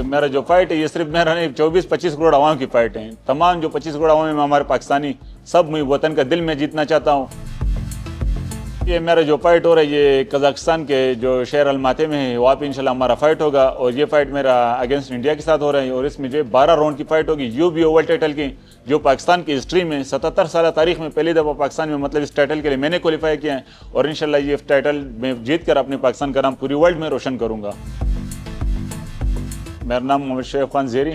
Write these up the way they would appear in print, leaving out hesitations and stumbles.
मेरा जो फाइट है ये सिर्फ मेरा नहीं 24-25 करोड़ आवाम की फाइट है। तमाम जो 25 करोड़ आवाम में हमारे पाकिस्तानी सब मैं वतन का दिल में जीतना चाहता हूँ। ये मेरा जो फाइट हो रहा है ये कजाकिस्तान के जो शहर अलमाती में है, वहाँ पे इंशाल्लाह हमारा फाइट होगा और ये फाइट मेरा अगेंस्ट इंडिया के साथ हो रहा है और इसमें जो 12 राउंड की फाइट होगी यूबी ओवल टाइटल की, जो पाकिस्तान की हिस्ट्री में 77 साल तारीख में पहली दफ़ा पाकिस्तान में मतलब इस टाइटल के लिए मैंने क्वालिफाई किया है और इंशाल्लाह ये टाइटल में जीत कर अपने पाकिस्तान का नाम पूरी वर्ल्ड में रोशन करूँगा। मेरा नाम मोहम्मद शेख खान ज़ेरी,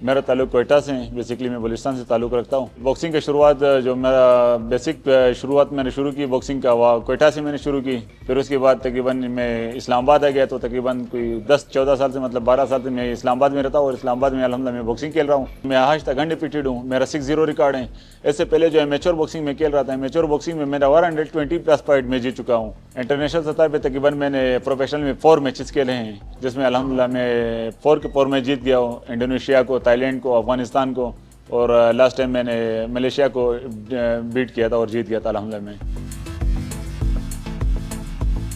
मेरा ताल्लुक कोयटा से है। बेसिकली मैं बलूचिस्तान से ताल्लुक़ रखता हूँ। बॉक्सिंग की शुरुआत जो मेरा बेसिक शुरुआत मैंने शुरू की बॉक्सिंग का वह कोयटा से मैंने शुरू की। फिर उसके बाद तकरीबन मैं इस्लामाबाद आ गया तो तकरीबन कोई 10-14 साल से मतलब 12 साल से मैं इस्लामाबाद में रहता हूँ और इस्लामाबाद में अल्हम्दुलिल्लाह मैं बॉक्सिंग खेल रहा हूँ। मैं आज तक अनडिफीटेड हूँ, मेरा 6-0 रिकॉर्ड है। इससे पहले जो है मैच्योर बॉक्सिंग में खेल रहा था, मैच्योर बॉक्सिंग में मेरा 120+ फाइट में जीत चुका हूँ। इंटरनेशनल सतह पर तकरीबन मैंने प्रोफेशनल में 4 मैचेस खेले हैं जिसमें अल्हम्दुलिल्लाह मैं 4 के 4 में जीत गया हूँ। इंडोनेशिया को, थाईलैंड को, अफगानिस्तान को और लास्ट टाइम मैंने मलेशिया को बीट किया था और जीत गया था अल्हम्दुलिल्लाह में।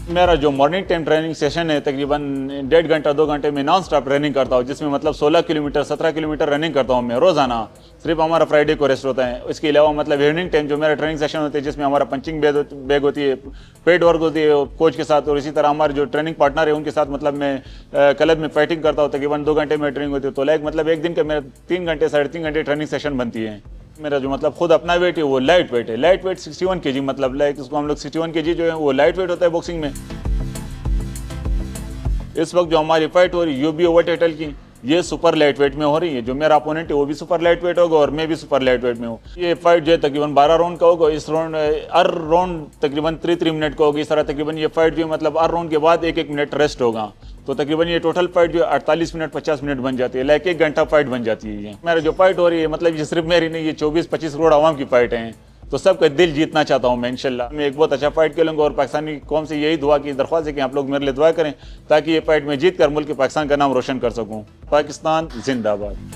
मेरा जो मॉर्निंग टाइम ट्रेनिंग सेशन है तकरीबन 1.5 घंटा 2 घंटे में नॉन स्टॉप रनिंग करता हूँ, जिसमें मतलब 16 किलोमीटर 17 किलोमीटर रनिंग करता हूँ मैं रोज़ाना। सिर्फ हमारा फ्राइडे को रेस्ट होता है। इसके अलावा मतलब इवनिंग टाइम जो मेरा ट्रेनिंग सेशन होता है जिसमें हमारा पंचिंग बैग होती है, पेड वर्क होती है कोच के साथ और इसी तरह हमारे जो ट्रेनिंग पार्टनर है उनके साथ मतलब मैं क्लब में फाइटिंग करता हूँ। तकरीबन 2 घंटे में ट्रेनिंग होती है तो लाइक मतलब एक दिन का मेरा 3 घंटे 3.5 घंटे ट्रेनिंग सेशन बनती है। मेरा जो मतलब खुद अपना वेट है वो लाइट वेट है। लाइट वेट 61 kg मतलब लाइक उसको हम लोग 61 kg जो है वो लाइट वेट होता है बॉक्सिंग में। इस वक्त जो हमारी फाइट हो रही है यूबी ओवर टाइटल की, ये सुपर लाइट वेट में हो रही है। जो मेरा अपोनेंट है वो भी सुपर लाइट वेट होगा और मैं भी सुपर लाइट वेट में हूँ। ये फाइट जो है तकरीबन 12 राउंड का होगा। इस राउंड हर राउंड तकरीबन 3-3 मिनट का होगा। इस तरह तकरीबन ये फाइट जो है मतलब हर राउंड के बाद 1-1 मिनट रेस्ट होगा तो तकरीबन ये टोटल फाइट जो 48 मिनट 50 मिनट बन जाती है, लाइक 1 घंटा फाइट बन जाती है। ये मेरा जो फाइट हो रही है मतलब ये सिर्फ मेरी नहीं, ये 24-25 करोड़ आवाम की फाइट है तो सबका दिल जीतना चाहता हूं मैं। इंशाल्लाह मैं एक बहुत अच्छा फाइट खेलूंगा और पाकिस्तानी कौम से यही दुआ की दरख्वास्त है कि आप लोग मेरे लिए दुआ करें ताकि ये फाइट में जीत कर मुल्क पाकिस्तान का नाम रोशन कर सकूं। पाकिस्तान जिंदाबाद।